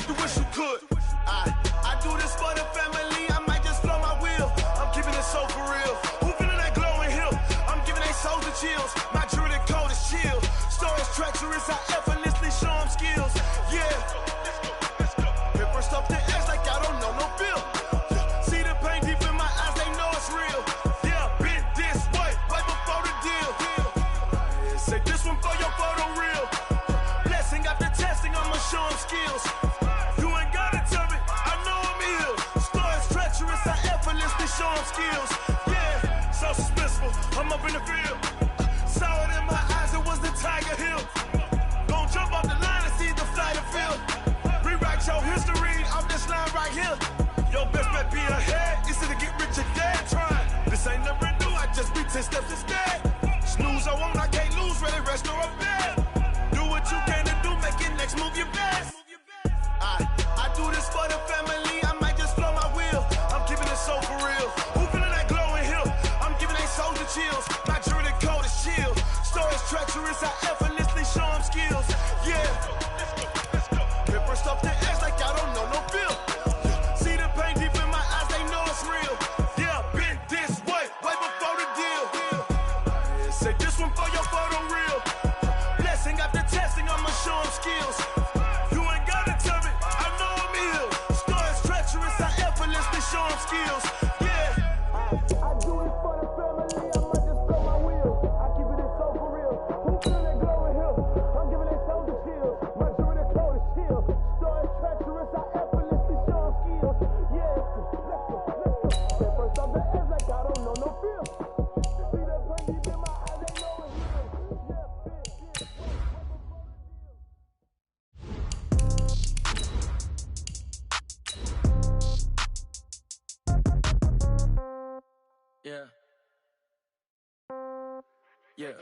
you wish you could. I do this for the family, I might just blow my wheel. I'm keeping it so for real. Who feeling that glowing hill? I'm giving they souls the chills. My jewelry code is chill. Stories treacherous, I effortlessly show them skills. Yeah. Hit first up the edge like I don't know no feel. See the pain deep in my eyes, they know it's real. Yeah, been this way, right before the deal. Say this one for your photo reel. Blessing after testing, I'ma show them skills. You ain't gotta tell me, I know I'm ill. Stories treacherous, I effortlessly show them skills. Yeah, so suspenseful, I'm up in the field. Saw it in my eyes, it was the Tiger Hill. Gon' jump off the line and see the flight of field. Rewrite your history off this line right here. Your best bet be ahead, it's to get rich or dead trying. This ain't never new, I just be 10 steps instead. Snooze, I won't, I can't lose, ready, rest or a bed. Do what you can to do, make it next move your best. I do this for the family, I might just blow my wheel. I'm keeping it so for real. Who feeling that glowing hill? I'm giving they souls the chills. My jewelry code is chill. Stories treacherous, I effortlessly show them skills. Yeah. Hit first off the edge like I don't know no feel. See the pain deep in my eyes, they know it's real. Yeah, been this way, way before the deal. Say this one for your photo reel. Blessing after testing, I'ma show them skills. You ain't gotta tell me, I know I'm ill. Stories treacherous, I effortlessly show them skills. Yeah. I do it for the family, I might just blow my wheel. I keep it so for real. Who feeling that glowing hill? I'm giving they souls the chills. My jewelry code is chill. Stories treacherous, I effortlessly show them skills. Yeah, let's go. Say first off the edge like I don't know no feel. See that pain deep in my eyes, they know it's real. Yeah, yeah.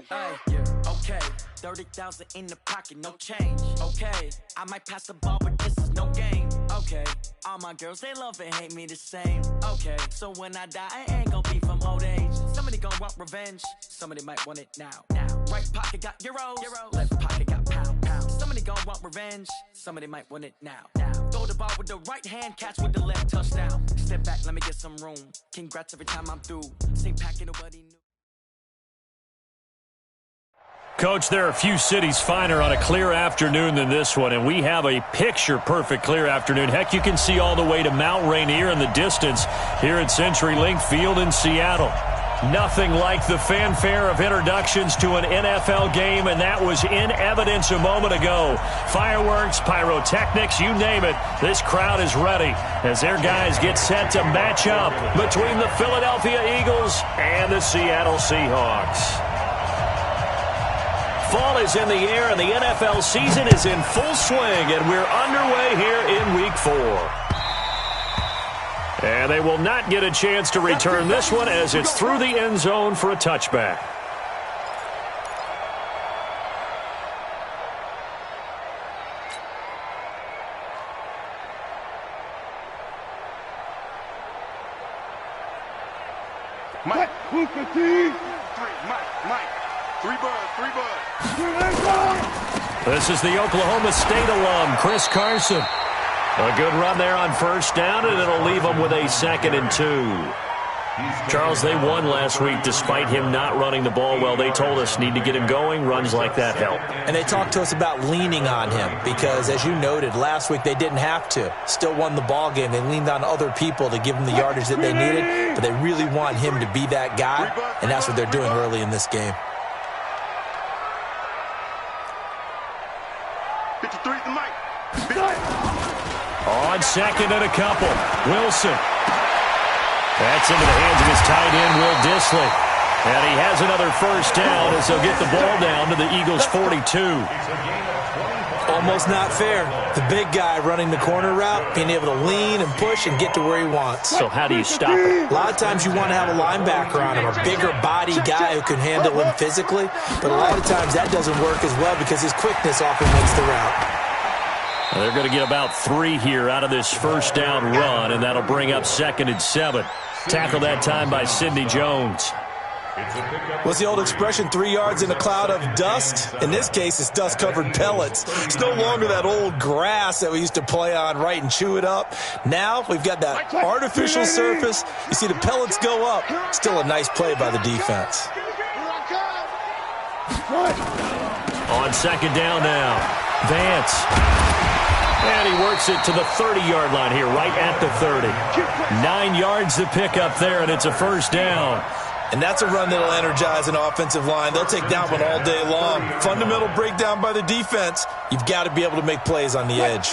Hey, yeah, okay. 30,000 in the pocket, no change. Okay, I might pass the ball, but this is no game. Okay, all my girls, they love and hate me the same. Okay, so when I die, I ain't gon' be from old age. Somebody gon' want revenge, somebody might want it now. Right pocket got euros, left pocket got pound. Somebody gon' want revenge, somebody might want it now. Throw the ball with the right hand, catch with the left, touchdown. Step back, let me get some room. Congrats every time I'm through. Same packet, nobody knew. Coach, there are a few cities finer on a clear afternoon than this one, and we have a picture-perfect clear afternoon. Heck, you can see all the way to Mount Rainier in the distance here at CenturyLink Field in Seattle. Nothing like the fanfare of introductions to an NFL game, and that was in evidence a moment ago. Fireworks, pyrotechnics, you name it. This crowd is ready as their guys get set to match up between the Philadelphia Eagles and the Seattle Seahawks. Fall is in the air, and the NFL season is in full swing, and we're underway here in Week 4. And they will not get a chance to return this one as it's through the end zone for a touchback. Mike. Three birds. This is the Oklahoma State alum, Chris Carson. A good run there on first down, and it'll leave them with a 2nd and 2. Charles, they won last week despite him not running the ball well. They told us need to get him going. Runs like that help. And they talked to us about leaning on him because, as you noted, last week they didn't have to. Still won the ball game. They leaned on other people to give them the yardage that they needed, but they really want him to be that guy, and that's what they're doing early in this game. 53 to Mike. On 2nd and a couple, Wilson. That's into the hands of his tight end, Will Dissly. And he has another first down as they'll get the ball down to the Eagles' 42. Almost not fair. The big guy running the corner route, being able to lean and push and get to where he wants. So how do you stop it? A lot of times you want to have a linebacker on him, a bigger body guy who can handle him physically. But a lot of times that doesn't work as well because his quickness often makes the route. They're going to get about 3 here out of this first down run, and that'll bring up 2nd and 7. Tackled that time by Sidney Jones. What's the old expression, 3 yards in a cloud of dust? In this case, it's dust-covered pellets. It's no longer that old grass that we used to play on, right, and chew it up. Now we've got that artificial surface. You see the pellets go up. Still a nice play by the defense. On second down now, Vance. And he works it to the 30-yard line here, right at the 30. 9 yards to pick up there, and it's a first down. And that's a run that'll energize an offensive line. They'll take that one all day long. Fundamental breakdown by the defense. You've got to be able to make plays on the edge.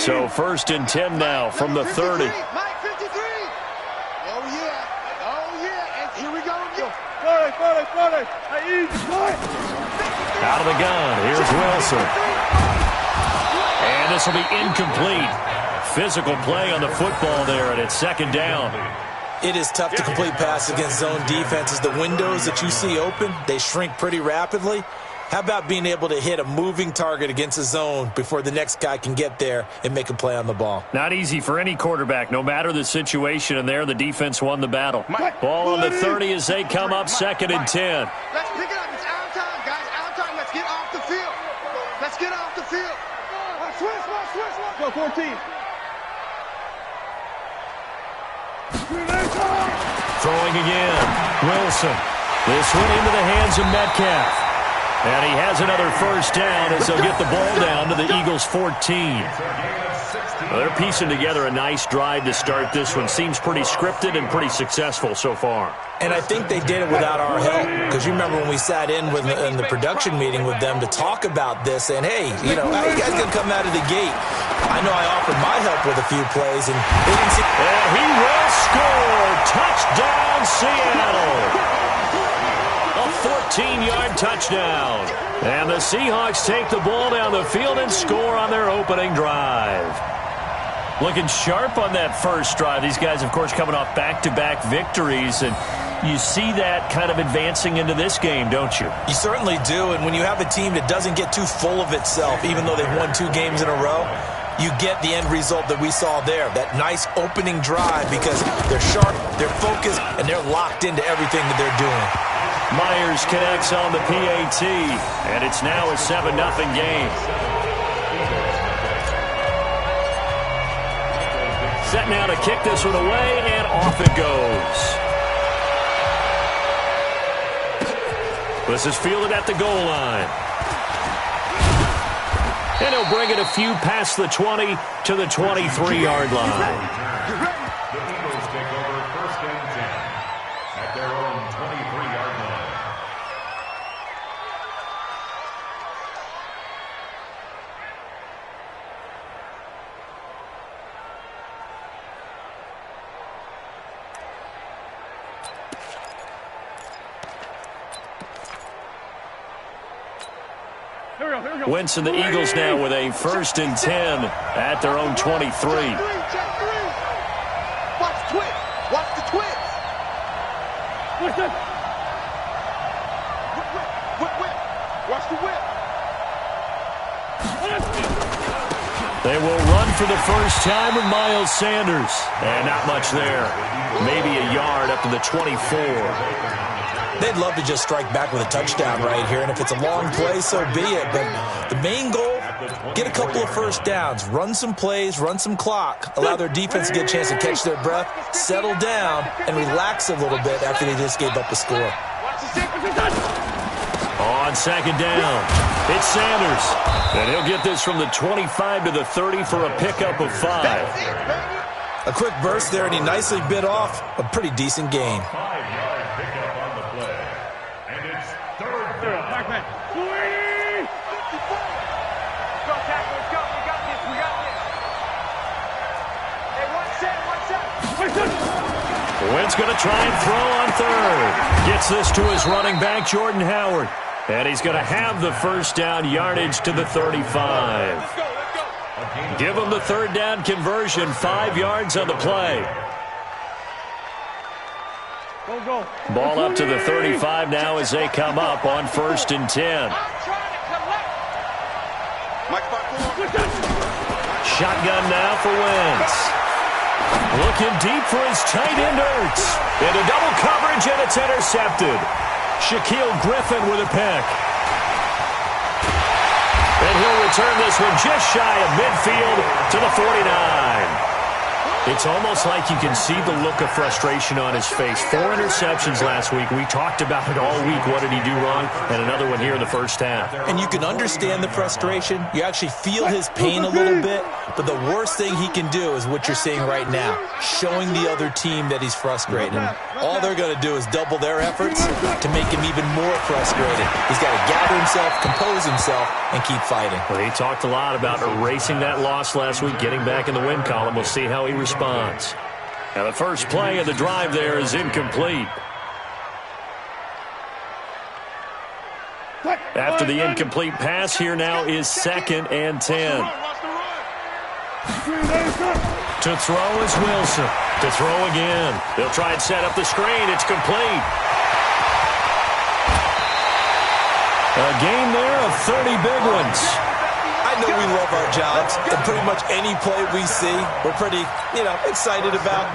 So first and 10 now from the 30. Mike, 53. Oh, yeah. Oh, yeah. And here we go. Out of the gun, here's Wilson. And this will be incomplete. Physical play on the football there, and it's second down. It is tough to complete passes against zone defenses. The windows that you see open, they shrink pretty rapidly. How about being able to hit a moving target against a zone before the next guy can get there and make a play on the ball? Not easy for any quarterback, no matter the situation. And there, the defense won the battle. Ball on the 30 as they come up second and 10. Let's pick it up. It's out of time, guys. Out of time. Let's get off the field. Let's get off the field. Switch. Go, 14. Throwing again. Wilson. This one into the hands of Metcalf. And he has another first down as they'll get the ball down to the Eagles' 14. Well, they're piecing together a nice drive to start this one. Seems pretty scripted and pretty successful so far. And I think they did it without our help. Because you remember when we sat in the production meeting with them to talk about this, and hey, you know, how are you guys going to come out of the gate? I know I offered my help with a few plays, and they didn't see. And he will score. Touchdown, Seattle. A 14-yard touchdown. And the Seahawks take the ball down the field and score on their opening drive. Looking sharp on that first drive. These guys, of course, coming off back-to-back victories, and you see that kind of advancing into this game, don't you? You certainly do, and when you have a team that doesn't get too full of itself, even though they've won 2 games in a row, you get the end result that we saw there, that nice opening drive, because they're sharp, they're focused, and they're locked into everything that they're doing. Myers connects on the PAT, and it's now a 7-0 game. Set now to kick this one away, and off it goes. This is fielded at the goal line. And he'll bring it a few past the 20 to the 23-yard line. The Eagles take over first and 10 at their own 23-yard line. Wentz and the Eagles now with a first and 10 at their own 23. Check 3. Watch the twist. Watch the twist. Whip. Watch the whip. They will run for the first time with Miles Sanders. And not much there. Maybe a yard up to the 24. They'd love to just strike back with a touchdown right here, and if it's a long play, so be it. But the main goal, get a couple of first downs, run some plays, run some clock, allow their defense to get a chance to catch their breath, settle down, and relax a little bit after they just gave up a score. On second down, it's Sanders. And he'll get this from the 25 to the 30 for a pickup of 5. A quick burst there, and he nicely bit off a pretty decent gain. 5-yard pickup on the play. And it's third down. Go, tackle. Let's go. We got this. Hey, 1 set. Wentz going to try and throw on third. Gets this to his running back, Jordan Howard. And he's going to have the first down yardage to the 35. Give him the third down conversion, 5 yards on the play. Ball up to the 35 now as they come up on first and 10. Shotgun now for Wentz. Looking deep for his tight end, Ertz. Into double coverage, and it's intercepted. Shaquille Griffin with a pick. And he'll return this one just shy of midfield to the 49. It's almost like you can see the look of frustration on his face. 4 interceptions last week. We talked about it all week. What did he do wrong? And another one here in the first half. And you can understand the frustration. You actually feel his pain a little bit. But the worst thing he can do is what you're seeing right now, showing the other team that he's frustrated. All they're going to do is double their efforts to make him even more frustrated. He's got to gather himself, compose himself, and keep fighting. Well, he talked a lot about erasing that loss last week, getting back in the win column. We'll see how he responds. Now, the first play of the drive there is incomplete. After the incomplete pass, here now is 2nd and 10. To throw is Wilson. To throw again. They'll try and set up the screen. It's complete. A game there of 30 big ones. I know we love our jobs, and pretty much any play we see, we're pretty, excited about.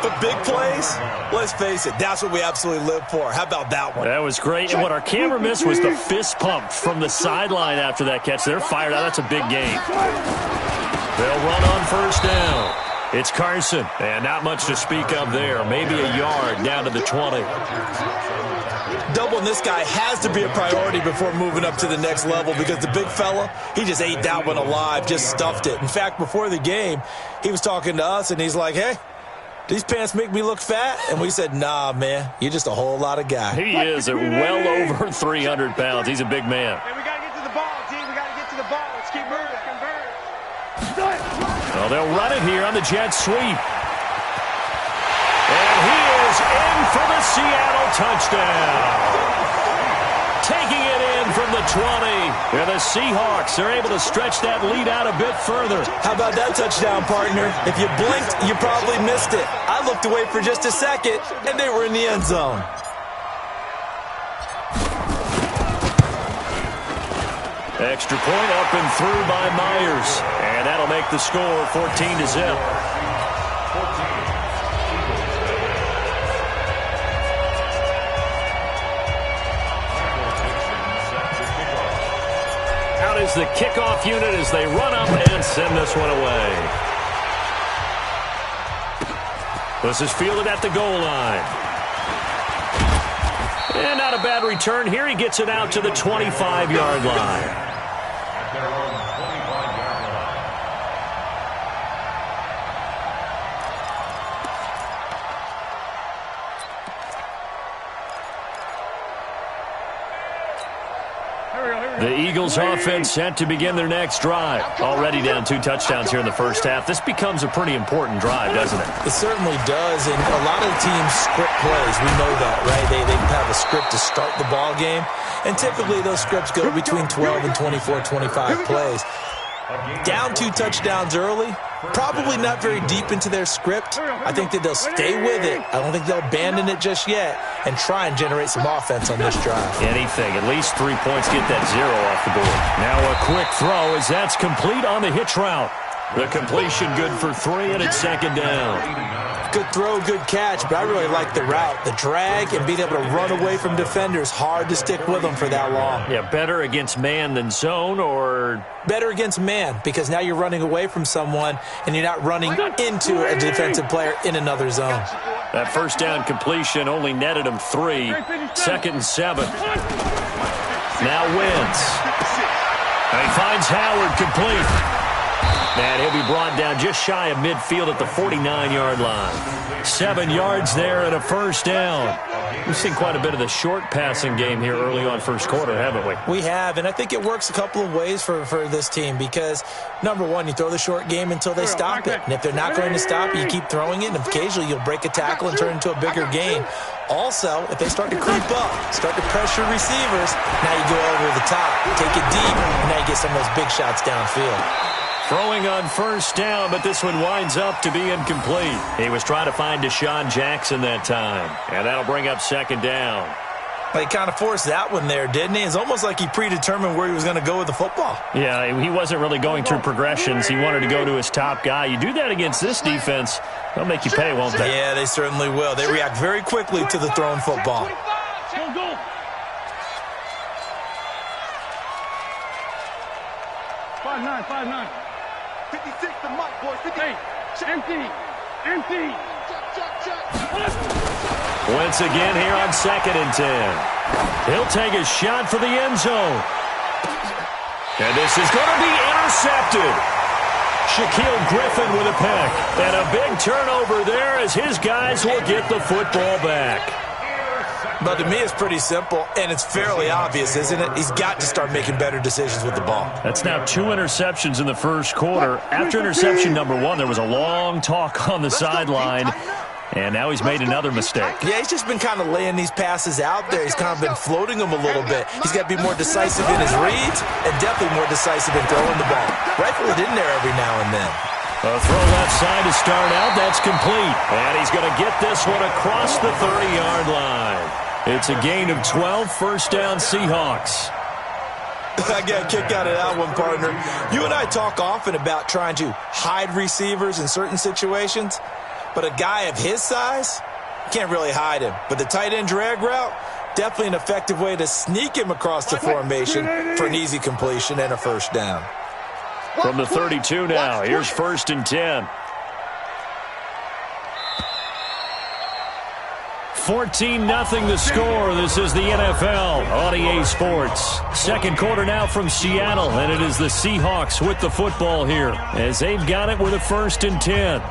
But big plays, let's face it, that's what we absolutely live for. How about that one? That was great. And what our camera missed was the fist pump from the sideline after that catch. They're fired out. That's a big game. They'll run on first down. It's Carson, and not much to speak of there. Maybe a yard down to the 20. Doubling this guy has to be a priority before moving up to the next level because the big fella, he just ate that one alive, just stuffed it. In fact, before the game, he was talking to us, and he's like, hey, these pants make me look fat? And we said, nah, man, you're just a whole lot of guy. He is at well over 300 pounds. He's a big man. Hey, we got to get to the ball, team. We got to get to the ball. Let's keep moving. Well, they'll run it here on the jet sweep. And he is in for the Seattle touchdown. Taking it in from the 20. And the Seahawks are able to stretch that lead out a bit further. How about that touchdown, partner? If you blinked, you probably missed it. I looked away for just a second, and they were in the end zone. Extra point up and through by Myers. And that'll make the score 14-0. Out is the kickoff unit as they run up and send this one away. This is fielded at the goal line. And not a bad return here. He gets it out to the 25-yard line. The Eagles offense set to begin their next drive. Already down 2 touchdowns here in the first half. This becomes a pretty important drive, doesn't it? It certainly does, and a lot of the teams script plays. We know that, right? They have a script to start the ball game, and typically those scripts go between 12 and 24, 25 plays. Down 2 touchdowns early, probably not very deep into their script. I think that they'll stay with it. I don't think they'll abandon it just yet and try and generate some offense on this drive. Anything, at least 3 points, get that 0 off the board. Now a quick throw as that's complete on the hitch route. The completion good for 3, and it's 2nd down. Good throw, good catch, but I really like the route. The drag and being able to run away from defenders, hard to stick with them for that long. Yeah, better against man than zone, or? Better against man, because now you're running away from someone and you're not running into a defensive player in another zone. That first down completion only netted him 3. 2nd and 7. Now Wentz. And he finds Howard complete. And he'll be brought down just shy of midfield at the 49-yard line. 7 yards there and a first down. We've seen quite a bit of the short passing game here early on first quarter, haven't we? We have, and I think it works a couple of ways for this team because, number one, you throw the short game until they stop it. And if they're not going to stop it, you keep throwing it, and occasionally you'll break a tackle and turn it into a bigger gain. Also, if they start to creep up, start to pressure receivers, now you go over the top, take it deep, and now you get some of those big shots downfield. Throwing on first down, but this one winds up to be incomplete. He was trying to find Deshaun Jackson that time, and that'll bring up 2nd down. Well, he kind of forced that one there, didn't he? It's almost like he predetermined where he was going to go with the football. Yeah, he wasn't really going through progressions. He wanted to go to his top guy. You do that against this defense, they'll make you pay, won't they? Yeah, they certainly will. They react very quickly to the thrown football. the mic, boys. Empty. Once again here on 2nd and 10. He'll take a shot for the end zone. And this is going to be intercepted. Shaquille Griffin with a pick. And a big turnover there as his guys will get the football back. But to me, it's pretty simple, and it's fairly obvious, isn't it? He's got to start making better decisions with the ball. That's now 2 interceptions in the first quarter. After interception number 1, there was a long talk on the sideline, and now he's made another mistake. Yeah, he's just been kind of laying these passes out there. He's kind of been floating them a little bit. He's got to be more decisive in his reads and definitely more decisive in throwing the ball. Rifle it in there every now and then. A throw left side to start out. That's complete. And he's going to get this one across the 30-yard line. It's a gain of 12, first down Seahawks. I got a kick out of that one, partner. You and I talk often about trying to hide receivers in certain situations, but a guy of his size, can't really hide him. But the tight end drag route, definitely an effective way to sneak him across the formation for an easy completion and a first down. From the 32 now, here's 1st and 10. 14-0 the score. This is the NFL on EA Sports. Second quarter now from Seattle, and it is the Seahawks with the football here as they've got it with a 1st and 10.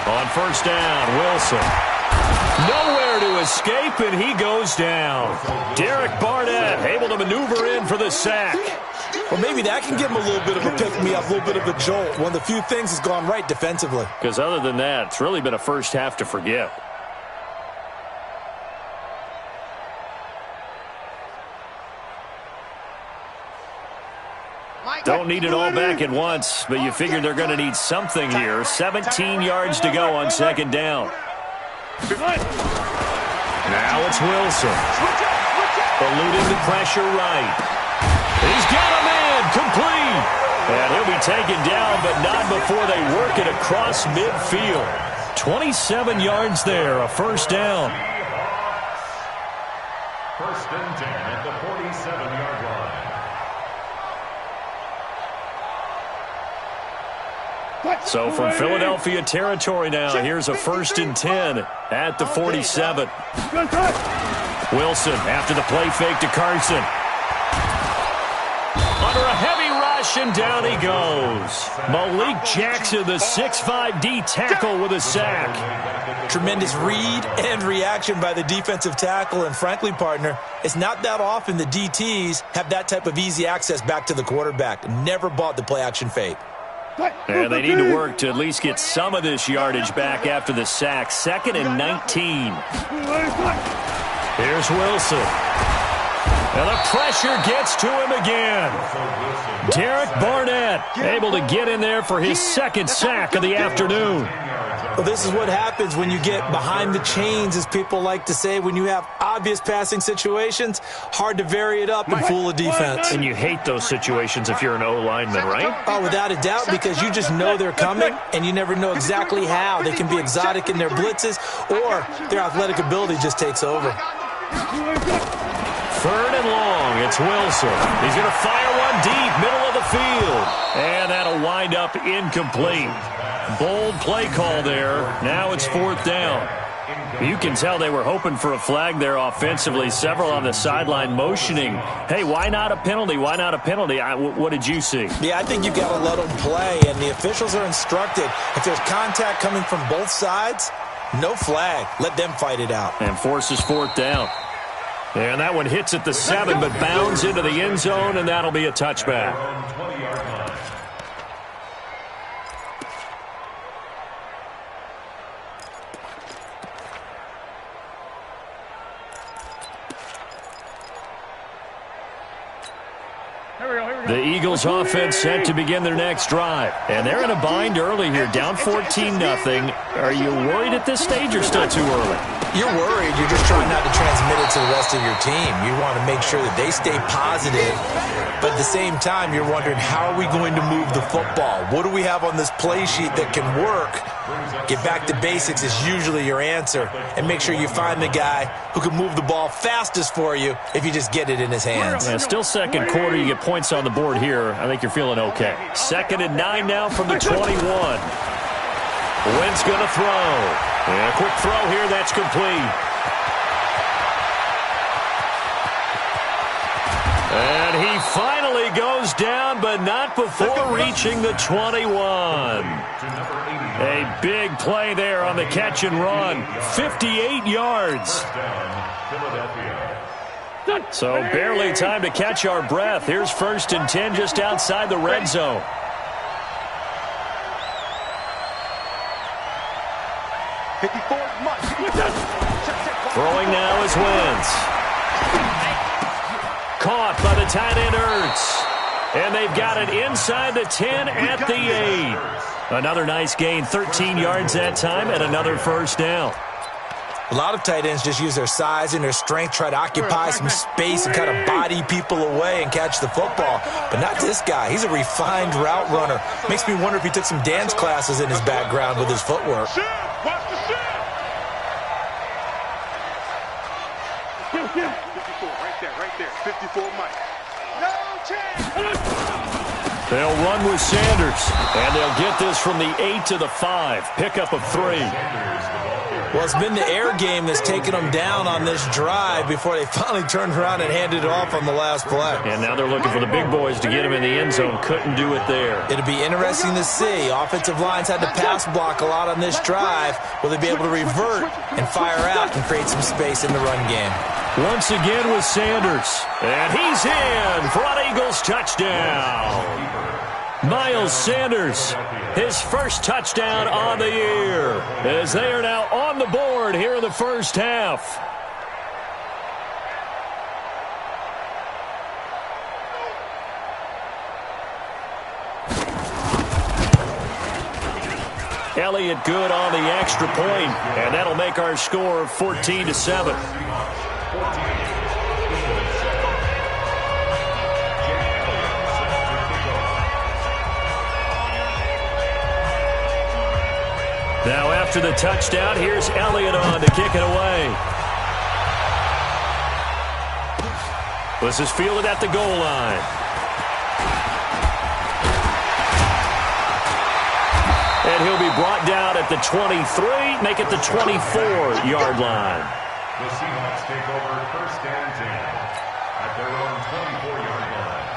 On first down, Wilson. Nowhere to escape, and he goes down. Derek Barnett able to maneuver in for the sack. Well, maybe that can give him a little bit of a pick-me-up, a little bit of a jolt. One of the few things has gone right defensively. Because other than that, it's really been a first half to forget. Don't need it all back at once, but you figure they're going to need something here. 17 yards to go on 2nd down. Now it's Wilson. Eluding the pressure right. He's got a man complete. And he'll be taken down, but not before they work it across midfield. 27 yards there, a first down. 1st and 10 at the 47-yard line. So from Philadelphia territory now, here's a 1st and 10 at the 47. Wilson after the play fake to Carson. Under a heavy rush, and down he goes. Malik Jackson, the 6'5" D tackle with a sack. Tremendous read and reaction by the defensive tackle, and frankly, partner, it's not that often the DTs have that type of easy access back to the quarterback. Never bought the play-action fake. And they need to work to at least get some of this yardage back after the sack. 2nd and 19. Here's Wilson. And the pressure gets to him again. Derek Barnett able to get in there for his 2nd sack of the afternoon. Well, this is what happens when you get behind the chains, as people like to say. When you have obvious passing situations, hard to vary it up and fool a defense. And you hate those situations if you're an O-lineman, right? Oh, without a doubt, because you just know they're coming, and you never know exactly how. They can be exotic in their blitzes, or their athletic ability just takes over. 3rd and long, it's Wilson. He's going to fire one deep, middle of the field. And that'll wind up incomplete. Bold play call there. Now it's 4th down. You can tell they were hoping for a flag there offensively. Several on the sideline motioning. Hey, why not a penalty? Why not a penalty? What did you see? Yeah, I think you've got to let them play, and the officials are instructed. If there's contact coming from both sides, no flag. Let them fight it out. And forces 4th down. And that one hits at the 7, but bounds into the end zone, and that'll be a touchback. The Eagles offense set to begin their next drive. And they're in a bind early here, down 14-0. Are you worried at this stage or still too early? You're worried. You're just trying not to transmit it to the rest of your team. You want to make sure that they stay positive. But at the same time, you're wondering, how are we going to move the football? What do we have on this play sheet that can work? Get back to basics is usually your answer. And make sure you find the guy who can move the ball fastest for you if you just get it in his hands. Yeah, still second quarter. You get points on the board here. I think you're feeling okay. 2nd and 9 now from the 21. Wentz going to throw. And a quick throw here. That's complete. And he finally goes down, but not before reaching the 21. A big play there on the catch and run. 58 yards. So barely time to catch our breath. Here's 1st and 10 just outside the red zone. Throwing now is Wentz. Caught by the tight end Ertz. And they've got it inside the 10 at the 8. Another nice gain, 13 yards that time, and another 1st down. A lot of tight ends just use their size and their strength, try to occupy some space and kind of body people away and catch the football. But not this guy. He's a refined route runner. Makes me wonder if he took some dance classes in his background with his footwork. Right there. 54 Mike. No chance. They'll run with Sanders, and they'll get this from the 8 to the 5. Pickup of 3. Well, it's been the air game that's taken them down on this drive before they finally turned around and handed it off on the last play. And now they're looking for the big boys to get him in the end zone. Couldn't do it there. It'll be interesting to see. Offensive lines had to pass block a lot on this drive. Will they be able to revert and fire out and create some space in the run game? Once again with Sanders. And he's in for an Eagles touchdown. Miles Sanders, his first touchdown on the year, as they are now on the board here in the first half. Elliott good on the extra point, and that'll make our score 14-7. Now after the touchdown, here's Elliott on to kick it away. This is fielded at the goal line. And he'll be brought down at the 23, make it the 24-yard line. The Seahawks take over 1st and 10 at their own 24-yard line.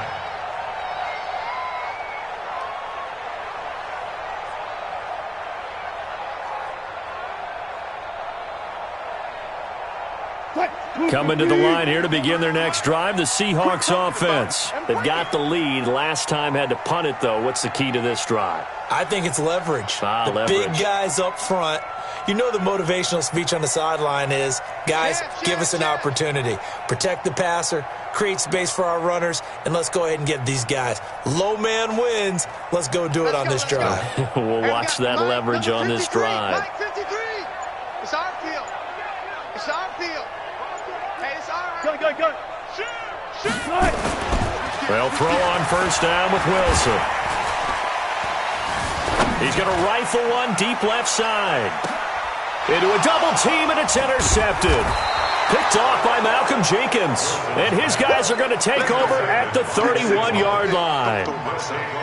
Coming to the line here to begin their next drive, the Seahawks offense. They've got the lead. Last time had to punt it, though. What's the key to this drive? I think it's leverage. Leverage. Big guys up front. You know the motivational speech on the sideline is, guys, give us an opportunity. Protect the passer, create space for our runners, and let's go ahead and get these guys. Low man wins. Let's go do it on this drive. We'll watch that leverage on this drive. Mike 53. It's our field. It's our field. Hey, it's our field. Go. Shoot. They'll throw on 1st down with Wilson. He's going to rifle one deep left side. Into a double team, and it's intercepted. Picked off by Malcolm Jenkins. And his guys are going to take over at the 31-yard line.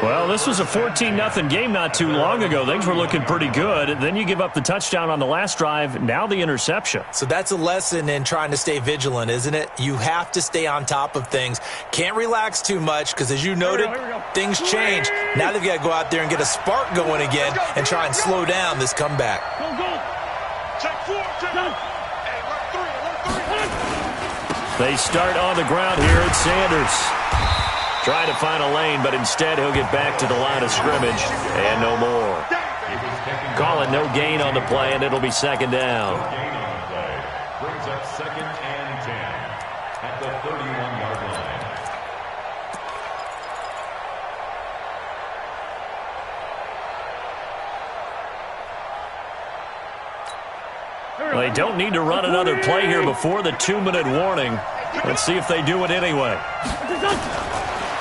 Well, this was a 14-0 game not too long ago. Things were looking pretty good. Then you give up the touchdown on the last drive. Now the interception. So that's a lesson in trying to stay vigilant, isn't it? You have to stay on top of things. Can't relax too much because, as you noted, things change. Now they've got to go out there and get a spark going again and try and slow down this comeback. Check 4. They start on the ground here at Sanders. Trying to find a lane, but instead he'll get back to the line of scrimmage and no more. Call it no gain on the play, and it'll be 2nd down. Gain on play brings up 2nd and 10 at the 31-yard line. Well, they don't need to run another play here before the 2-minute warning. Let's see if they do it anyway.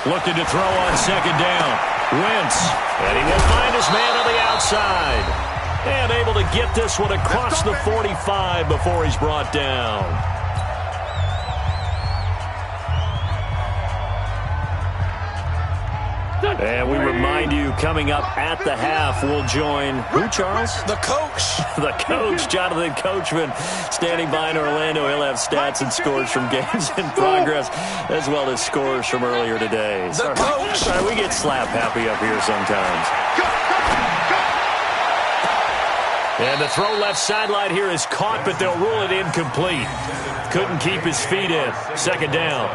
Looking to throw on second down. Wentz. And he will find his man on the outside. And able to get this one across the 45 before he's brought down. And we remind you, coming up at the half, we'll join who, Charles? The coach. The coach, Jonathan Coachman, standing by in Orlando. He'll have stats and scores from games in progress, as well as scores from earlier today. The coach. Sorry, we get slap happy up here sometimes. And the throw left sideline here is caught, but they'll rule it incomplete. Couldn't keep his feet in. Second down.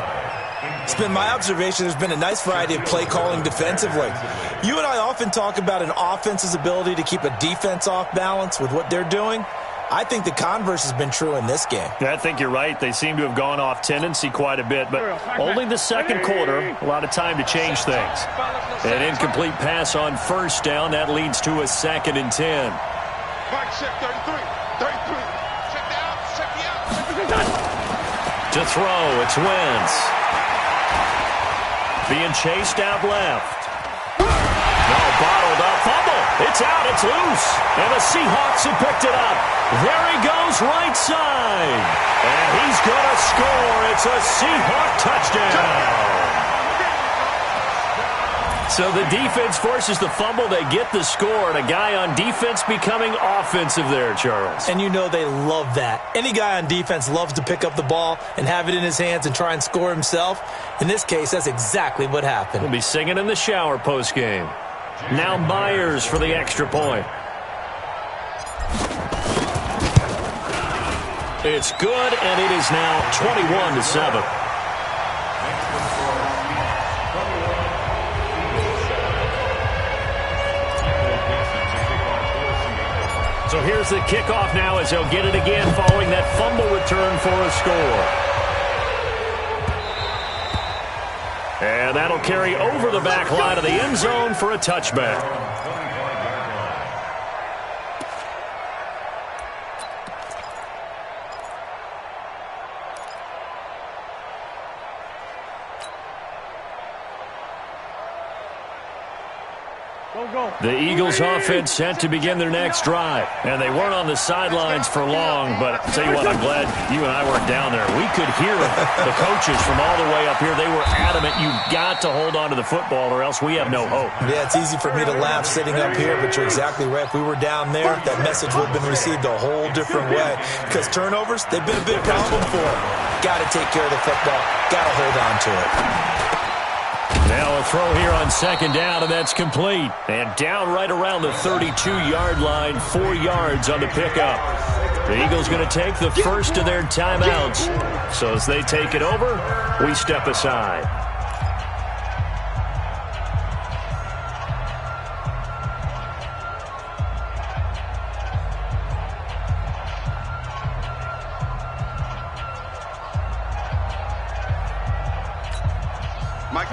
It's been my observation there's been a nice variety of play calling defensively. You and I often talk about an offense's ability to keep a defense off balance with what they're doing. I think the converse has been true in this game. I think you're right. They seem to have gone off tendency quite a bit, but only the second quarter. A lot of time to change things. An incomplete pass on first down. That leads to a 2nd and 10. To throw, it's Wentz. Being chased out left. No, bottled up. Fumble. It's out. It's loose. And the Seahawks have picked it up. There he goes, right side. And he's going to score. It's a Seahawk touchdown. So the defense forces the fumble. They get the score. And a guy on defense becoming offensive there, Charles. And you know they love that. Any guy on defense loves to pick up the ball and have it in his hands and try and score himself. In this case, that's exactly what happened. He'll be singing in the shower postgame. Now Myers for the extra point. It's good, and it is now 21-7. So here's the kickoff now as they'll get it again following that fumble return for a score. And that'll carry over the back line of the end zone for a touchback. The Eagles offense set to begin their next drive. And they weren't on the sidelines for long, but I'll tell you what, I'm glad you and I weren't down there. We could hear the coaches from all the way up here. They were adamant, you've got to hold on to the football or else we have no hope. Yeah, it's easy for me to laugh sitting up here, but you're exactly right. If we were down there, that message would have been received a whole different way. Because turnovers, they've been a big problem for them. Got to take care of the football. Got to hold on to it. Now a throw here on second down, and that's complete. And down right around the 32-yard line, 4 yards on the pickup. The Eagles going to take the first of their timeouts. So as they take it over, we step aside.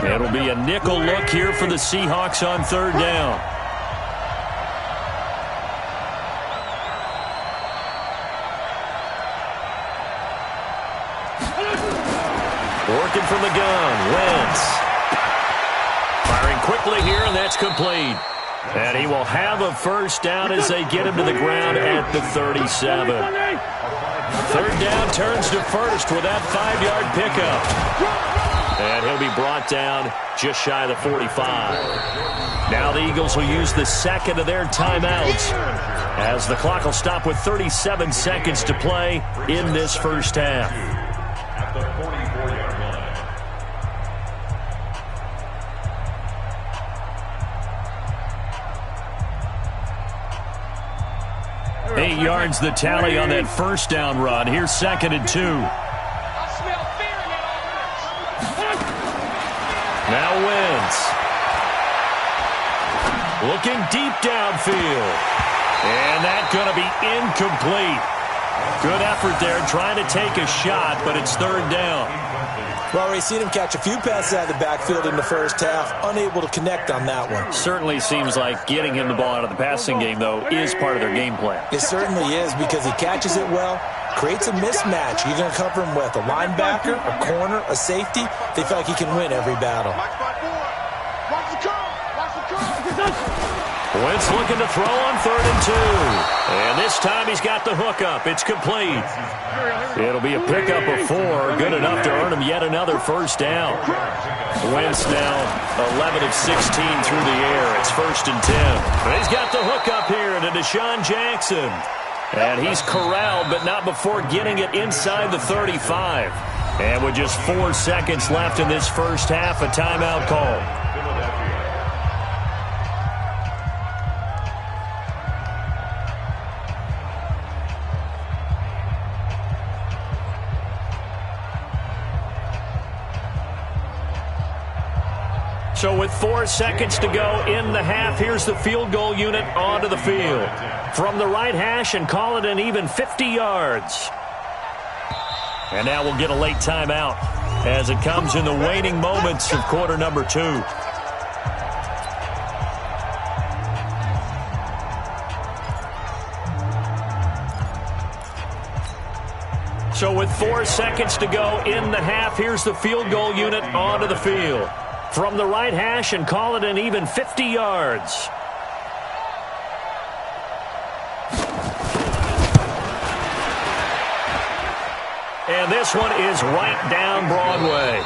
It'll be a nickel look here for the Seahawks on third down. Working from the gun, Wentz. Firing quickly here, and that's complete. And he will have a first down as they get him to the ground at the 37. Third down turns to first with that 5-yard pickup. And he'll be brought down just shy of the 45. Now the Eagles will use the second of their timeouts as the clock will stop with 37 seconds to play in this first half. At the 44-yard line. 8 yards the tally on that first down run. Here's 2nd and 2. Now Wentz. Looking deep downfield. And that's going to be incomplete. Good effort there, trying to take a shot, but it's third down. Well, we've seen him catch a few passes out of the backfield in the first half, unable to connect on that one. Certainly seems like getting him the ball out of the passing game, though, is part of their game plan. It certainly is, because he catches it well, creates a mismatch. You're going to cover him with a linebacker, a corner, a safety. They feel like he can win every battle. Wentz looking to throw on 3rd and 2. And this time he's got the hook up. It's complete. It'll be a pickup of 4. Good enough to earn him yet another first down. Wentz now 11 of 16 through the air. It's 1st and 10. And he's got the hook up here to Deshaun Jackson. And he's corralled, but not before getting it inside the 35. And with just 4 seconds left in this first half, a timeout call. So with 4 seconds to go in the half, here's the field goal unit onto the field. From the right hash and call it an even 50 yards. And now we'll get a late timeout as it comes in the waning moments of quarter number 2. So with 4 seconds to go in the half, here's the field goal unit onto the field. From the right hash and call it an even 50 yards. And this one is right down Broadway.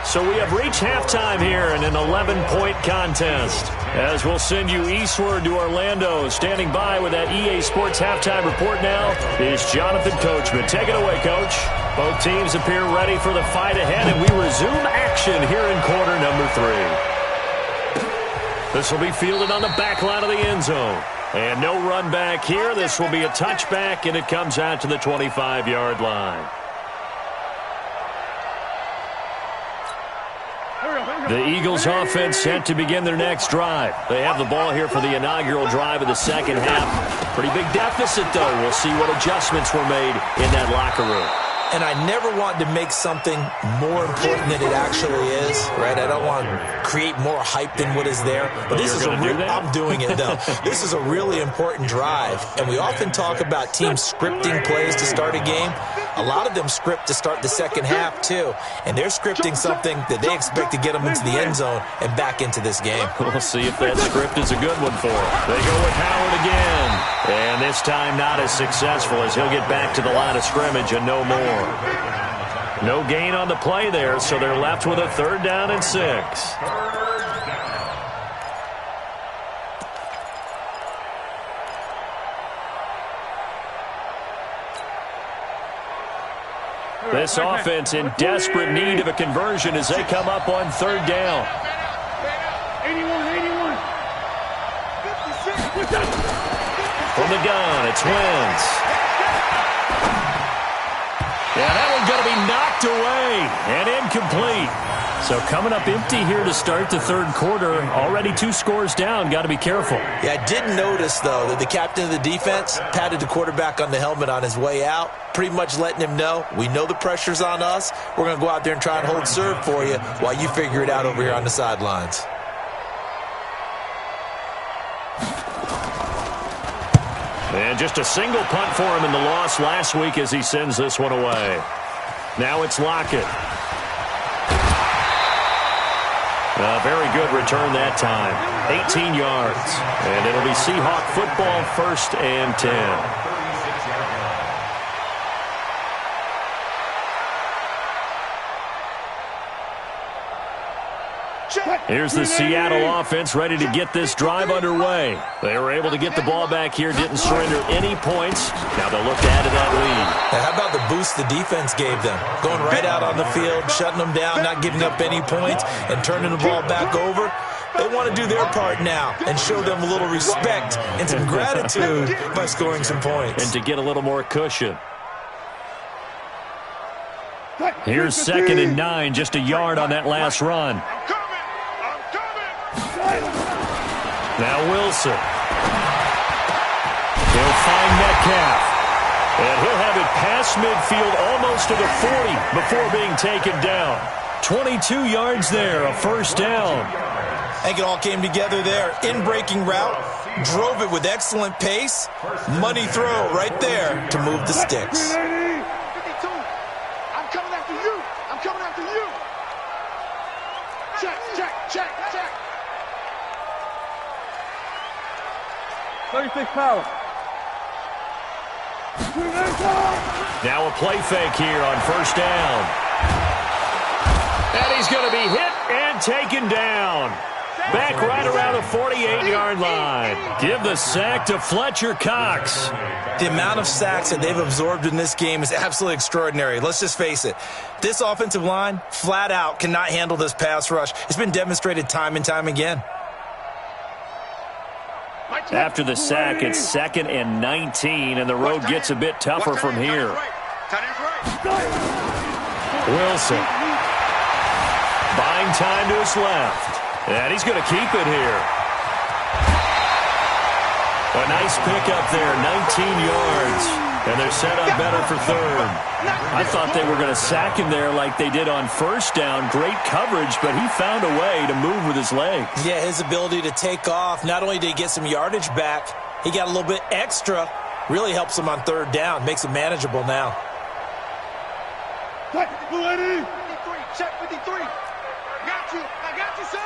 So we have reached halftime here in an 11-point contest. As we'll send you eastward to Orlando. Standing by with that EA Sports halftime report now is Jonathan Coachman. Take it away, Coach. Both teams appear ready for the fight ahead, and we resume action here in quarter number 3. This will be fielded on the back line of the end zone. And no run back here. This will be a touchback, and it comes out to the 25-yard line. The Eagles offense set to begin their next drive. They have the ball here for the inaugural drive of the second half. Pretty big deficit, though. We'll see what adjustments were made in that locker room. And I never want to make something more important than it actually is, right? I don't want to create more hype than what is there. But this is I'm doing it, though. This is a really important drive. And we often talk about teams scripting plays to start a game. A lot of them script to start the second half, too. And they're scripting something that they expect to get them into the end zone and back into this game. We'll see if that script is a good one for them. They go with Howard again. And this time not as successful as he'll get back to the line of scrimmage and no more. No gain on the play there, so they're left with a 3rd down and 6. This offense in desperate need of a conversion as they come up on 3rd down. 81. From the gun, it's Wentz. Yeah, that one's going to be knocked away and incomplete. So coming up empty here to start the 3rd quarter. Already 2 scores down. Got to be careful. Yeah, I did notice, though, that the captain of the defense patted the quarterback on the helmet on his way out, pretty much letting him know, we know the pressure's on us. We're going to go out there and try and hold serve for you while you figure it out over here on the sidelines. And just a single punt for him in the loss last week as he sends this one away. Now it's Lockett. A very good return that time. 18 yards. And it'll be Seahawk football, 1st and 10. Here's the Seattle offense ready to get this drive underway. They were able to get the ball back here, didn't surrender any points. Now they'll look to add to that lead. Now, how about the boost the defense gave them? Going right out on the field, shutting them down, not giving up any points, and turning the ball back over. They want to do their part now and show them a little respect and some gratitude by scoring some points. And to get a little more cushion. Here's 2nd and 9, just a yard on that last run. Now Wilson. He'll find Metcalf. And he'll have it past midfield almost to the 40 before being taken down. 22 yards there, a first down. I think it all came together there. In-breaking route, drove it with excellent pace. Money throw right there to move the sticks. 52. I'm coming after you. I'm coming after you. Check, check, check, check. 36 power. Now a play fake here on first down. And he's going to be hit and taken down. Back right around the 48-yard line. Give the sack to Fletcher Cox. The amount of sacks that they've absorbed in this game is absolutely extraordinary. Let's just face it. This offensive line, flat out, cannot handle this pass rush. It's been demonstrated time and time again. After the sack, it's 2nd and 19, and the road gets a bit tougher from here. Wilson. Buying time to his left. And he's going to keep it here. A nice pickup there, 19 yards. And they're set up better for third. I thought they were going to sack him there like they did on first down. Great coverage, but he found a way to move with his legs. Yeah, his ability to take off, not only did he get some yardage back, he got a little bit extra. Really helps him on third down, makes it manageable now. Check, 53, check 53. I got you, son.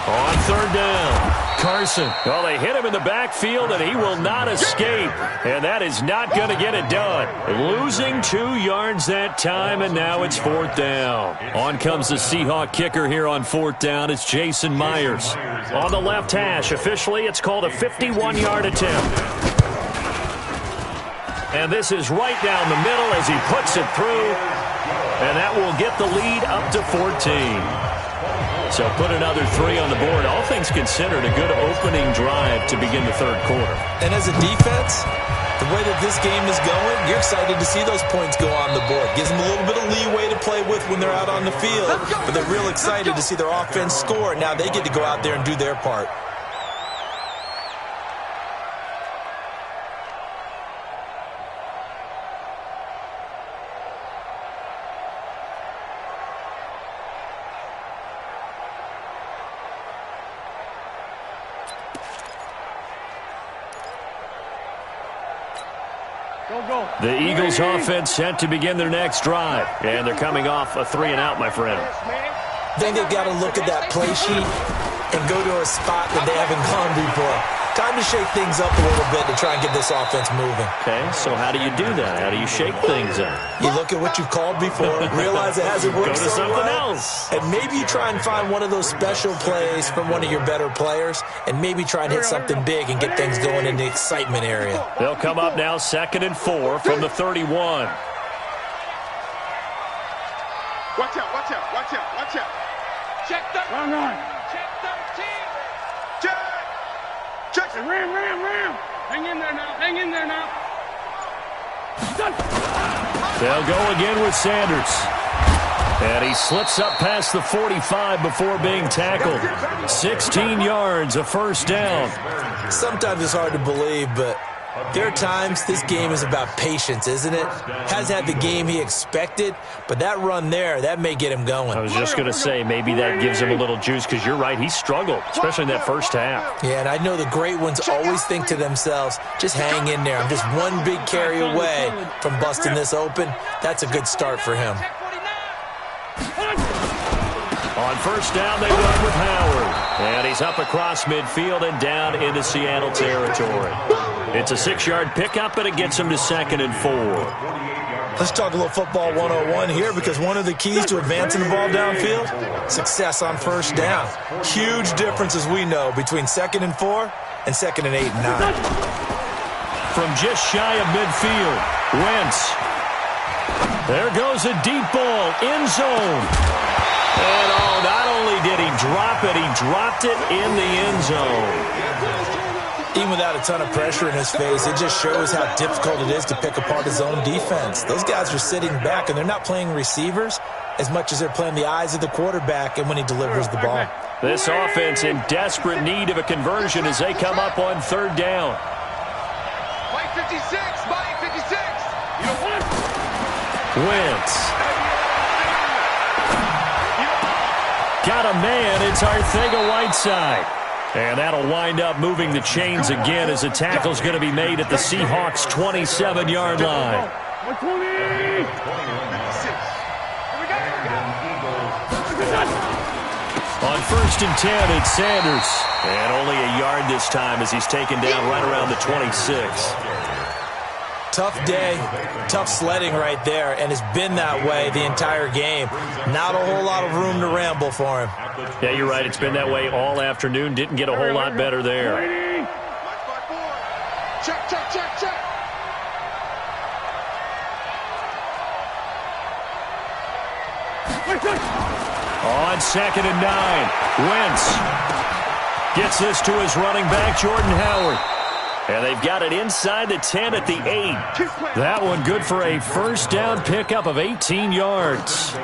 On third down, Carson. Well, they hit him in the backfield, and he will not escape. And that is not going to get it done. Losing 2 yards that time, and now it's fourth down. On comes the Seahawk kicker here on fourth down. It's Jason Myers. On the left hash, officially, it's called a 51-yard attempt. And this is right down the middle as he puts it through. And that will get the lead up to 14. So put another 3 on the board. All things considered, a good opening drive to begin the third quarter. And as a defense, the way that this game is going, you're excited to see those points go on the board. Gives them a little bit of leeway to play with when they're out on the field. But they're real excited to see their offense score. Now they get to go out there and do their part. The Eagles offense set to begin their next drive. And they're coming off a 3-and-out, my friend. I think they've got to look at that play sheet and go to a spot that they haven't gone before. Time to shake things up a little bit to try and get this offense moving. Okay, so how do you do that? How do you shake things up? You look at what you've called before, realize it hasn't worked Go to so something well, else. and maybe you try and find one of those special plays from one of your better players, and maybe try and hit something big and get things going in the excitement area. They'll come up now 2nd and 4 from the 31. Watch out, watch out, watch out, watch out. Check that. Run. Check 13. Check. Check. Ram. Hang in there now. They'll go again with Sanders. And he slips up past the 45 before being tackled. 16 yards, a first down. Sometimes it's hard to believe, but there are times this game is about patience, isn't it? Has had the game he expected, but that run there, that may get him going. I was just going to say, maybe that gives him a little juice, because you're right, he struggled, especially in that first half. Yeah, and I know the great ones always think to themselves, just hang in there. I'm just one big carry away from busting this open. That's a good start for him. On first down, they run with Howard. And he's up across midfield and down into Seattle territory. It's a 6-yard pickup, but it gets him to 2nd and 4. Let's talk a little football 101 here, because one of the keys to advancing the ball downfield, success on first down. Huge difference, as we know, between 2nd and 4 and 2nd and 8 and 9. From just shy of midfield, Wentz. There goes a deep ball, end zone. And not only did he drop it, he dropped it in the end zone. Even without a ton of pressure in his face, it just shows how difficult it is to pick apart his own defense. Those guys are sitting back, and they're not playing receivers as much as they're playing the eyes of the quarterback and when he delivers the ball. This offense in desperate need of a conversion as they come up on third down. 56, body 56. You know what? Wentz. Got a man. It's Arcega-Whiteside. And that'll wind up moving the chains again as a tackle's going to be made at the Seahawks' 27-yard line. On 1st and 10, it's Sanders. And only a yard this time as he's taken down right around the 26. Tough day, tough sledding right there, and it's been that way the entire game. Not a whole lot of room to ramble for him. Yeah, you're right. It's been that way all afternoon. Didn't get a whole lot better there. Check, check, check, check. On 2nd and 9, Wentz gets this to his running back, Jordan Howard. And they've got it inside the 10 at the 8. That one good for a first down pickup of 18 yards.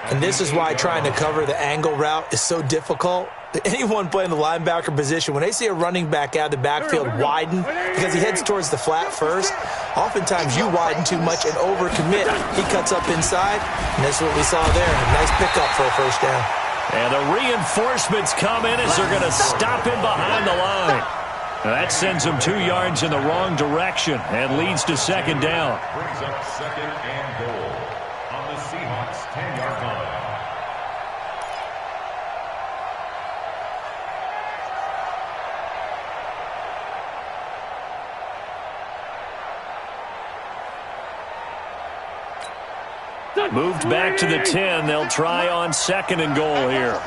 And this is why trying to cover the angle route is so difficult. Anyone playing the linebacker position, when they see a running back out of the backfield widen because he heads towards the flat first, oftentimes you widen too much and overcommit. He cuts up inside, and that's what we saw there. A nice pickup for a first down. And the reinforcements come in as they're going to stop him behind the line. That sends him 2 yards in the wrong direction and leads to 2nd down. Brings up 2nd and goal on the Seahawks' 10-yard line. Moved back to the 10. They'll try on 2nd and goal here.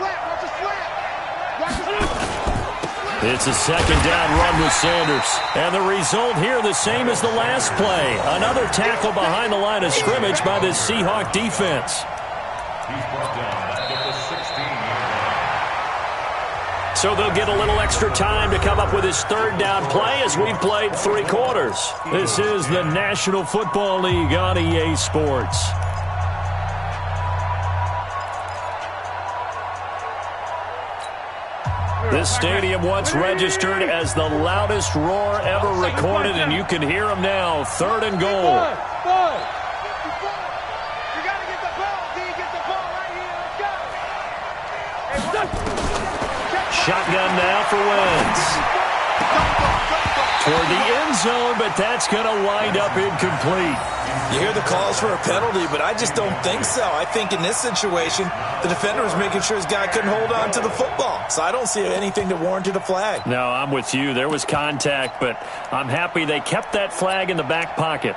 It's a 2nd down run with Sanders. And the result here the same as the last play. Another tackle behind the line of scrimmage by this Seahawk defense. He's brought down back at the 16-yard line. So they'll get a little extra time to come up with his 3rd down play as we've played 3 quarters. This is the National Football League on EA Sports. This stadium once registered as the loudest roar ever recorded, and you can hear them now. 3rd and goal. You got to get the ball. D, get the ball right here. Let's go. Shotgun now for Wentz. Toward the end zone, but that's going to wind up incomplete. You hear the calls for a penalty, but I just don't think so. I think in this situation, the defender was making sure his guy couldn't hold on to the football. So I don't see anything that warranted a flag. No, I'm with you. There was contact, but I'm happy they kept that flag in the back pocket.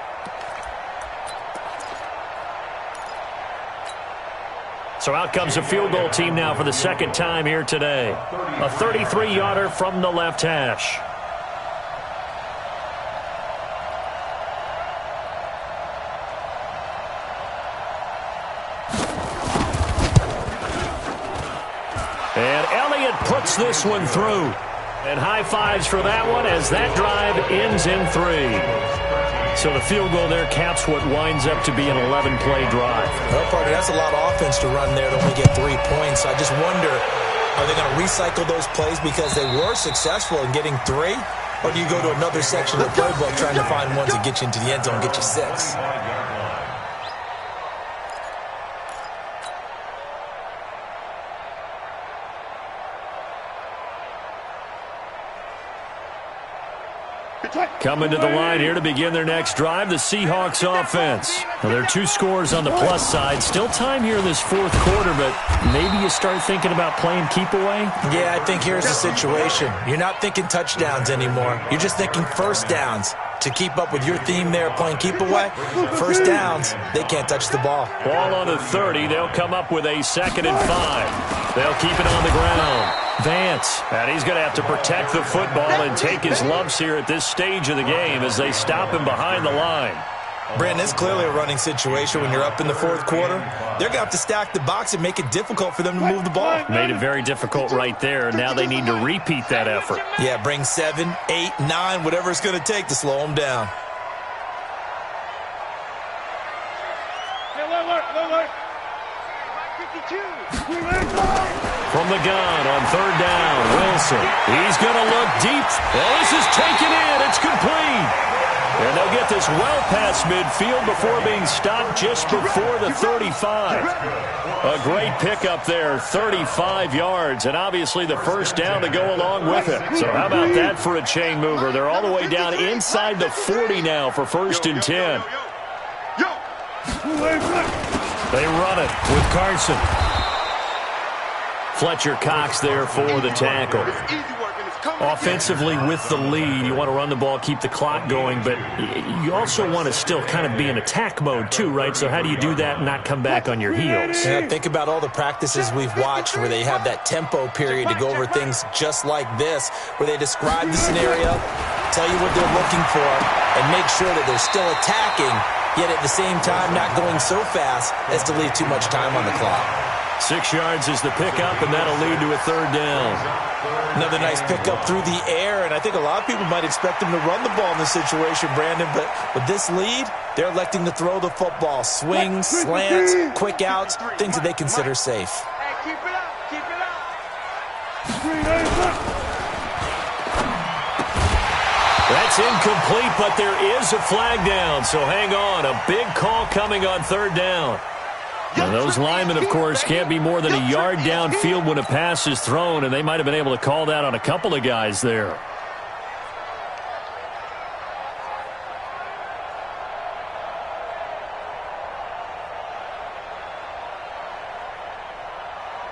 So out comes a field goal team now for the 2nd time here today. A 33-yarder from the left hash. And Elliott puts this one through. And high fives for that one as that drive ends in 3. So the field goal there caps what winds up to be an 11-play drive. Well, partner, that's a lot of offense to run there to only get 3 points. I just wonder, are they going to recycle those plays because they were successful in getting 3? Or do you go to another section of the playbook trying to find ones that get you into the end zone and get you 6? Coming to the line here to begin their next drive, the Seahawks offense. Well, there are 2 scores on the plus side. Still time here in this 4th quarter, but maybe you start thinking about playing keep away? Yeah, I think here's the situation. You're not thinking touchdowns anymore. You're just thinking first downs. To keep up with your theme there, playing keep away, first downs, they can't touch the ball. Ball on the 30. They'll come up with a 2nd and 5. They'll keep it on the ground. Vance, and he's going to have to protect the football and take his lumps here at this stage of the game as they stop him behind the line. Brandon, it's clearly a running situation when you're up in the 4th quarter. They're going to have to stack the box and make it difficult for them to move the ball. Made it very difficult right there. Now they need to repeat that effort. Yeah, bring 7, 8, 9, whatever it's going to take to slow them down. From the gun on 3rd down, Wilson. He's going to look deep. Well, this is taken in. It's complete. And they'll get this well past midfield before being stopped just before the 35. A great pickup there, 35 yards, and obviously the first down to go along with it. So how about that for a chain mover? They're all the way down inside the 40 now for 1st and 10. They run it with Carson. Fletcher Cox there for the tackle. Offensively with the lead, you want to run the ball, keep the clock going, but you also want to still kind of be in attack mode too, right? So how do you do that and not come back on your heels? Yeah, think about all the practices we've watched where they have that tempo period to go over things just like this, where they describe the scenario, tell you what they're looking for, and make sure that they're still attacking, yet at the same time not going so fast as to leave too much time on the clock. 6 yards is the pickup, and that'll lead to a 3rd down. Another nice pickup through the air, and I think a lot of people might expect him to run the ball in this situation, Brandon, but with this lead, they're electing to throw the football. Swings, slants, quick outs, things that they consider safe. Hey, keep it up, keep it up. That's incomplete, but there is a flag down, so hang on. A big call coming on 3rd down. Now, those linemen, of course, can't be more than a yard downfield when a pass is thrown, and they might have been able to call that on a couple of guys there.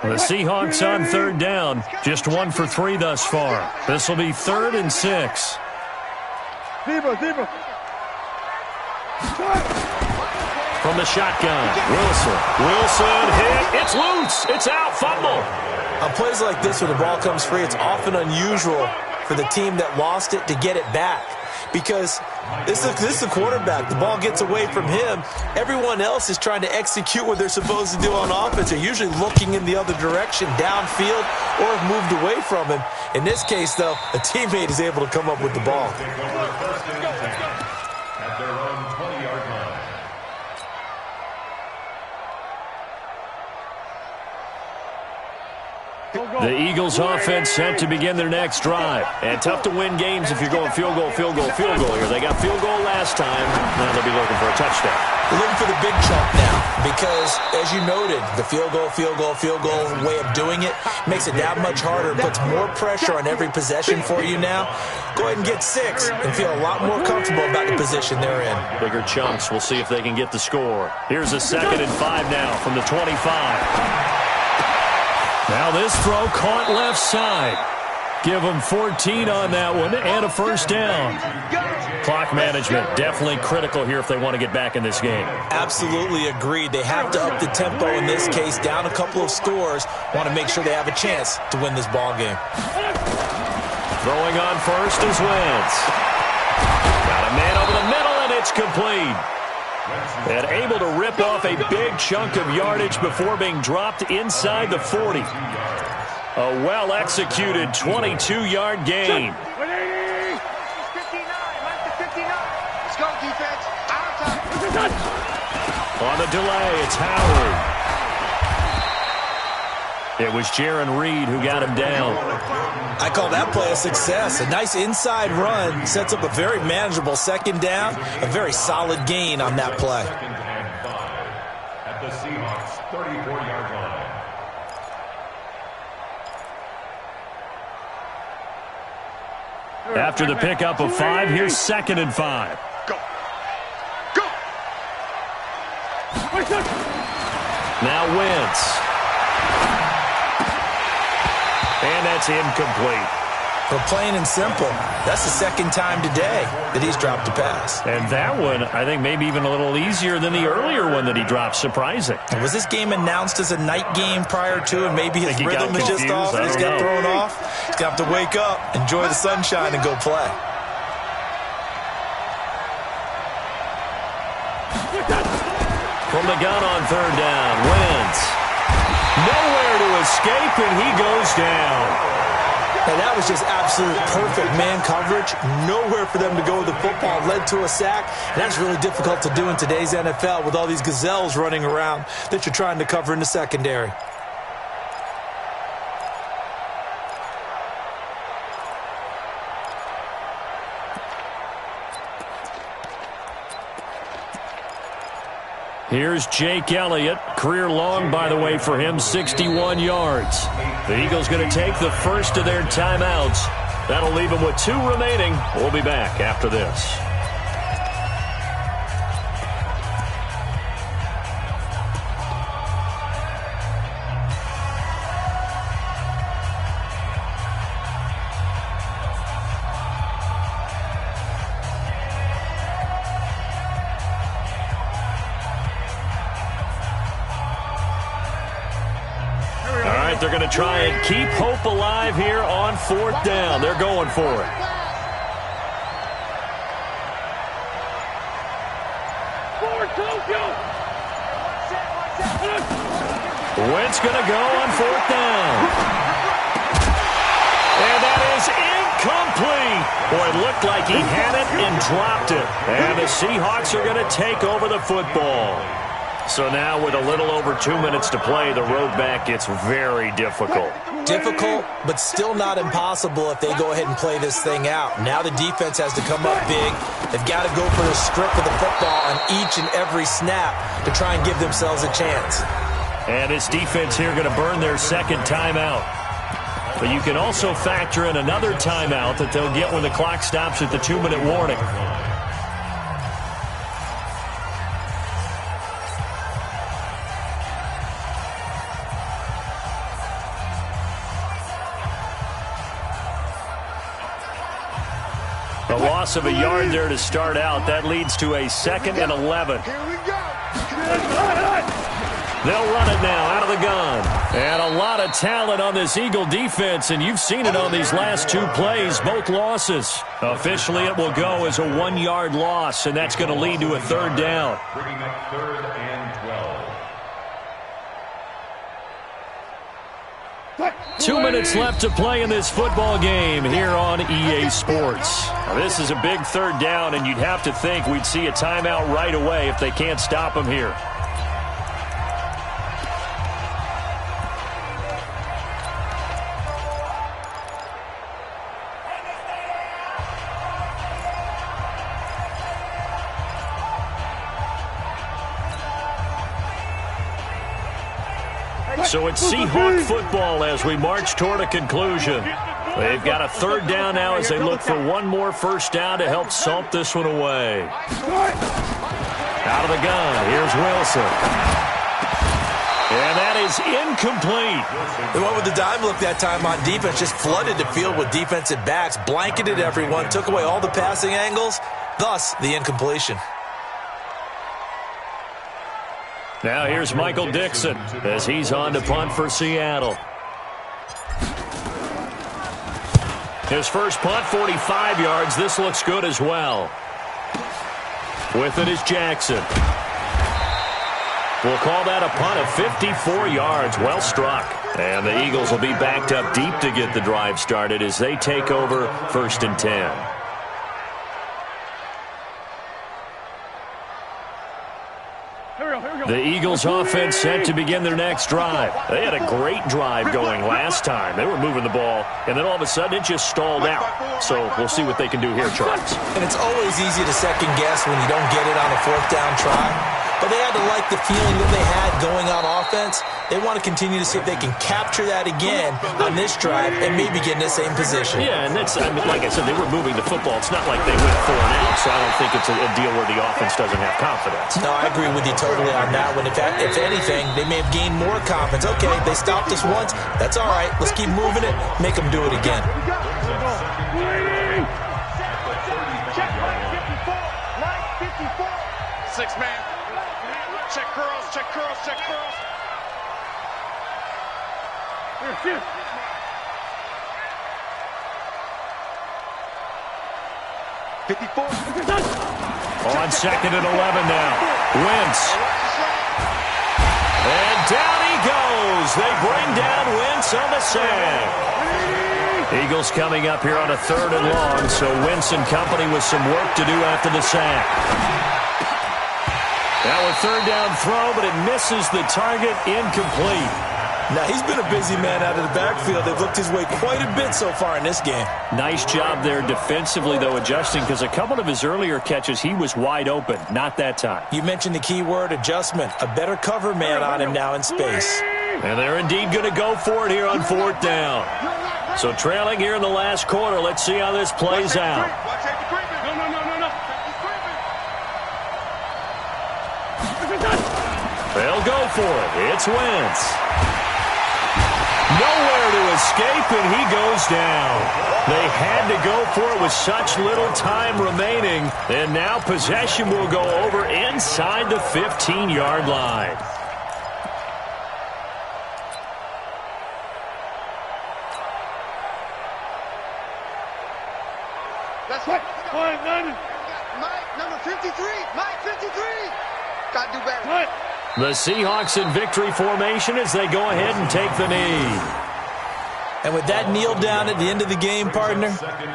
The Seahawks on 3rd down, just 1 for 3 thus far. This will be 3rd and 6. Deeper. From the shotgun, Wilson hit. It's loose. It's out. Fumble. On plays like this where the ball comes free, it's often unusual for the team that lost it to get it back. Because this is the quarterback. The ball gets away from him. Everyone else is trying to execute what they're supposed to do on offense. They're usually looking in the other direction, downfield, or have moved away from him. In this case, though, a teammate is able to come up with the ball. At their own 20-yard line. The Eagles offense set to begin their next drive. And tough to win games if you're going field goal here. They got field goal last time. Now they'll be looking for a touchdown. They're looking for the big chunk now because, as you noted, the field goal way of doing it makes it that much harder, puts more pressure on every possession for you now. Go ahead and get 6 and feel a lot more comfortable about the position they're in. Bigger chunks. We'll see if they can get the score. Here's a 2nd and 5 now from the 25. Now this throw caught left side. Give them 14 on that one and a 1st down. Clock management definitely critical here if they want to get back in this game. Absolutely agreed. They have to up the tempo in this case, down a couple of scores. Want to make sure they have a chance to win this ball game. Throwing on 1st is Wentz. Got a man over the middle, and it's complete. And able to rip off a big chunk of yardage before being dropped inside the 40. A well-executed 22-yard gain. 59, like the 59. Let's go, defense. Out of time. On the delay, it's Howard. It was Jaron Reed who got him down. I call that play a success. A nice inside run sets up a very manageable 2nd down. A very solid gain on that play. 2nd and 5 at the Seahawks 34-yard line. After the pickup of 5, here's 2nd and 5. Go. Now Wentz. And that's incomplete. But plain and simple, that's the 2nd time today that he's dropped a pass. And that one, I think, maybe even a little easier than the earlier one that he dropped. Surprising. Was this game announced as a night game prior to, and maybe his rhythm is just off? He's got thrown off. He's going to have to wake up, enjoy the sunshine, and go play. From the gun on 3rd down, Wentz. Nowhere to escape, and he goes down. Now, that was just absolute perfect man coverage. Nowhere for them to go with the football. Led to a sack. And that's really difficult to do in today's NFL with all these gazelles running around that you're trying to cover in the secondary. Here's Jake Elliott. Career long, by the way, for him, 61 yards. The Eagles going to take the first of their timeouts. That'll leave them with 2 remaining. We'll be back after this. They're going to try and keep hope alive here on 4th down. They're going for it. Wentz going to go on 4th down. And that is incomplete. Boy, it looked like he had it and dropped it. And the Seahawks are going to take over the football. So now with a little over 2 minutes to play, the road back gets very difficult. Difficult, but still not impossible if they go ahead and play this thing out. Now the defense has to come up big. They've got to go for the strip of the football on each and every snap to try and give themselves a chance. And this defense here going to burn their second timeout. But you can also factor in another timeout that they'll get when the clock stops at the 2-minute warning. A loss of a yard there to start out. That leads to a 2nd and 11. They'll run it now out of the gun. And a lot of talent on this Eagle defense, and you've seen it on these last 2 plays, both losses. Officially, it will go as a 1-yard loss, and that's going to lead to a 3rd down. Bringing up 3rd and 12. 2 minutes left to play in this football game here on EA Sports. Now, this is a big 3rd down, and you'd have to think we'd see a timeout right away if they can't stop them here. So it's Seahawk football as we march toward a conclusion. They've got a 3rd down now as they look for one more first down to help salt this one away. Out of the gun, here's Wilson. And that is incomplete. They went with the dime look that time on defense, just flooded the field with defensive backs, blanketed everyone, took away all the passing angles, thus the incompletion. Now here's Michael Dixon as he's on to punt for Seattle. His first punt, 45 yards. This looks good as well. With it is Jackson. We'll call that a punt of 54 yards. Well struck. And the Eagles will be backed up deep to get the drive started as they take over 1st and 10. The Eagles offense set to begin their next drive. They had a great drive going last time. They were moving the ball, and then all of a sudden it just stalled out. So we'll see what they can do here, Charles. And it's always easy to second guess when you don't get it on a 4th down try. But they had to like the feeling that they had going on offense. They want to continue to see if they can capture that again on this drive and maybe get in the same position. Yeah, and that's, I mean, like I said, they were moving the football. It's not like they went 4 and out, so I don't think it's a deal where the offense doesn't have confidence. No, I agree with you totally on that one. In fact, if anything, they may have gained more confidence. Okay, they stopped us once. That's all right. Let's keep moving it. Make them do it again. 6-man. Check curls, check curls, check curls. Here, shoot. On 2nd and 11 now. Wentz. And down he goes. They bring down Wentz on the sack. Eagles coming up here on a 3rd and long, so Wentz and company with some work to do after the sack. Now a 3rd down throw, but it misses the target, incomplete. Now, he's been a busy man out of the backfield. They've looked his way quite a bit so far in this game. Nice job there defensively, though, adjusting, because a couple of his earlier catches, he was wide open. Not that time. You mentioned the key word, adjustment. A better cover man on him now in space. And they're indeed going to go for it here on 4th down. So trailing here in the last quarter. Let's see how this plays out. They'll go for it. It's Wentz. Nowhere to escape, and he goes down. They had to go for it with such little time remaining. And now possession will go over inside the 15-yard line. That's what. Mike, number 53. Mike, 53. Got to do better. What? The Seahawks in victory formation as they go ahead and take the knee. And with that kneel down at the end of the game, partner,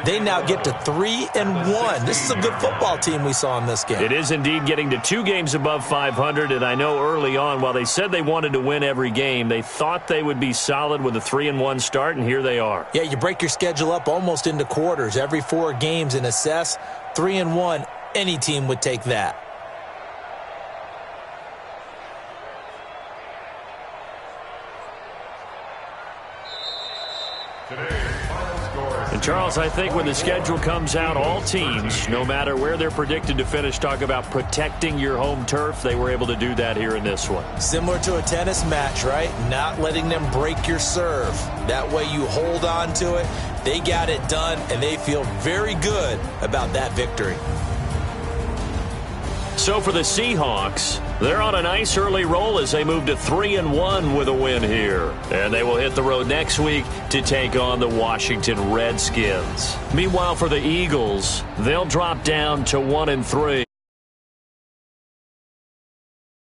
they now get to 3-1. This is a good football team we saw in this game. It is indeed getting to 2 games above 500, and I know early on, while they said they wanted to win every game, they thought they would be solid with a 3-1 start, and here they are. Yeah, you break your schedule up almost into quarters, every 4 games, and assess 3-1. Any team would take that. And Charles, I think when the schedule comes out, all teams, no matter where they're predicted to finish, talk about protecting your home turf. They were able to do that here in this one. Similar to a tennis match, right? Not letting them break your serve. That way you hold on to it. They got it done, and they feel very good about that victory. So for the Seahawks, they're on a nice early roll as they move to 3-1 with a win here. And they will hit the road next week to take on the Washington Redskins. Meanwhile, for the Eagles, they'll drop down to 1-3.